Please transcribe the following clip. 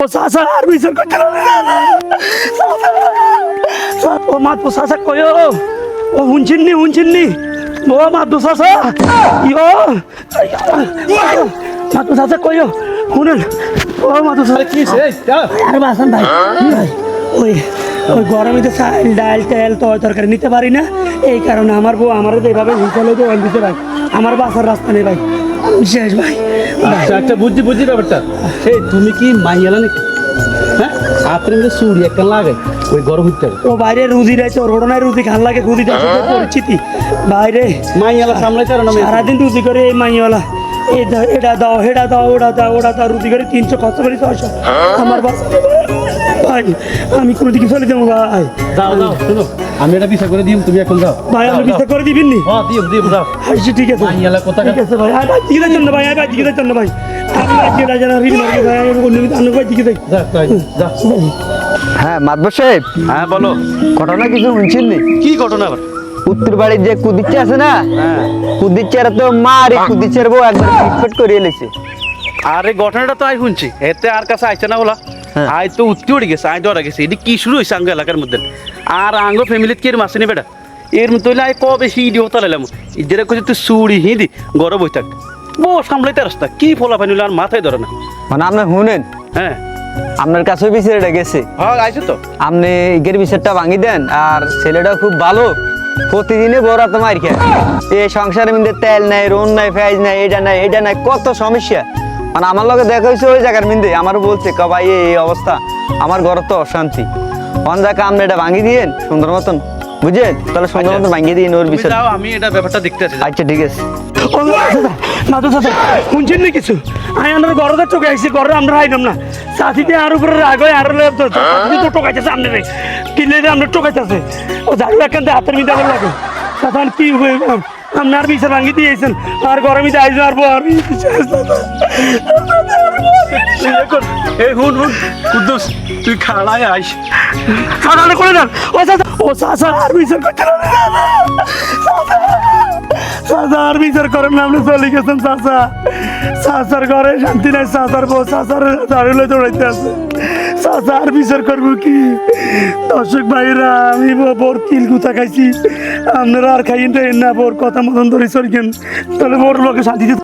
ও চাচা আর বিচার করতে ও মাত ও চাচা কয় ও শুনছিননি ও মাত চাচা ইয়ো মাত চাচা কয় শুনেন ও মাত চাচা কি আর বাসন ভাই ওই ওই গরমে চাল ডাল তেল তরকারি নিতে পারি না এই কারণে আমার বউ আমার এইভাবে হিসাবে তো দিতে ভাই আমার বাসার রাস্তা নেই ভাই শেষ ভাই একটা বুঝছি ব্যাপারটা সেই তুমি কি মাইয়ালা নাকি হ্যাঁ হাতের মধ্যে চুড়ি একটা লাগে ওই গরম হচ্ছে ও বাইরে রুজি রাইছে ওর হোড়নায় রুজি খান লাগে রুজি পরিচিতি বাইরে মাইয়ালা সামলাইতে পারো না সারাদিন রুজি করে এই মাইওয়ালা এটা দাও হেটা দাও ওটা দাও রুজি করে 300 খরচ করি 600 আমার বাস ভাই আমি কোনো দিকে চলে যাবো ভাই যাও শোনো আমি এটা বিচার করে দিই তুমি এখন যাও ভাই আমি বিচার করে দিবেন নি হ্যাঁ দিও যাও আচ্ছা ঠিক আছে মাইয়ালা কথা ঠিক আছে ভাই ভাই দিকে যান না ভাই ভাই দিকে যান না ভাই আমি ভাই দিকে যান রিল মার্কে ভাই আমি অন্য আমি ভাই দিকে যাই যা হ্যাঁ মাতবর সাহেব, হ্যাঁ বলো ঘটনা কিছু শুনছেন নি? কি ঘটনা আবার উত্তর বাড়ির যে কুদিচ্ছে আছে না, হ্যাঁ কুদিচ্চারা তো মারি কুদিচ্চার বউ একবার ফিটফিট করিয়ে লেছে। আরে ঘটনাটা তো আই শুনছি এতে আর কাছে আইছে না বলা আই তো উঠতে উঠে গেছে আই ধরা গেছে এটি কি শুরু হয়েছে আঙ্গ এলাকার মধ্যে আর আঙ্গ ফ্যামিলিতে কি এর মাসে বেটা এর মতো হইলে আই কবে সিডি হতা লাইলাম ইদের কাছে তুই চুড়ি হিঁদি গরম বই থাক বউ সামলাইতে রাস্তা কি ফলা পানি আর মাথায় ধরে না মানে আপনি শুনেন, হ্যাঁ আপনার কাছেও বিচারটা গেছে, হ্যাঁ আইছে তো আপনি ইগের বিচারটা ভাঙি দেন। আর ছেলেটা খুব ভালো, প্রতিদিনে বড় তো মার খায়। এই সংসারের মধ্যে তেল নাই, রোন নাই, পেঁয়াজ নাই, এটা নাই কত সমস্যা। মানে আমার লগে দেখা হয়েছে ওই জায়গার মধ্যে, আমার বলছে ক ভাই এই অবস্থা, আমার ঘর তো অশান্তি। অন জায়গা আপনি এটা ভাঙি দিয়েন সুন্দর মতন, বুঝলেন? তাহলে সুন্দর মতন ভাঙিয়ে দিন ওর তুমি বিচার। যাও আমি এটা ব্যাপারটা দেখতে আছি আচ্ছা ঠিক আছে। ও মাদু চাচা শুনছেন না কিছু আই আমরা ঘরে চোখে আইছি ঘরে আমরা আইলাম না সাথীতে আর উপরে রাগ হয় আর তো টোকাইতেছে আপনি রে কিনলে আমরা টোকাইতেছে ও ঝাড়ু এখান থেকে হাতের মিটার লাগে তখন কি আপনার বিচার ভাঙি দিয়েছেন আর গরমে আইসো আর আমি এই হুন কুদ্দুস তুই খাড়ায় আইস খাড়ালে করে দেন ও চাচা আর বিচার করতে চাচা আর বিচার করেন না আপনি চলে গেছেন চাচা চাচার ঘরে শান্তি নাই চাচার বউ চাচার দাঁড়িয়ে দৌড়াইতে আছে চাচা আর বিচার করবো কি দর্শক ভাইরা আমি বোর কিল গুতা খাইছি আপনারা আর খাইয়েন না বোর কথা মতন ধরে চলছেন তাহলে বোর লোকে শান্তিতে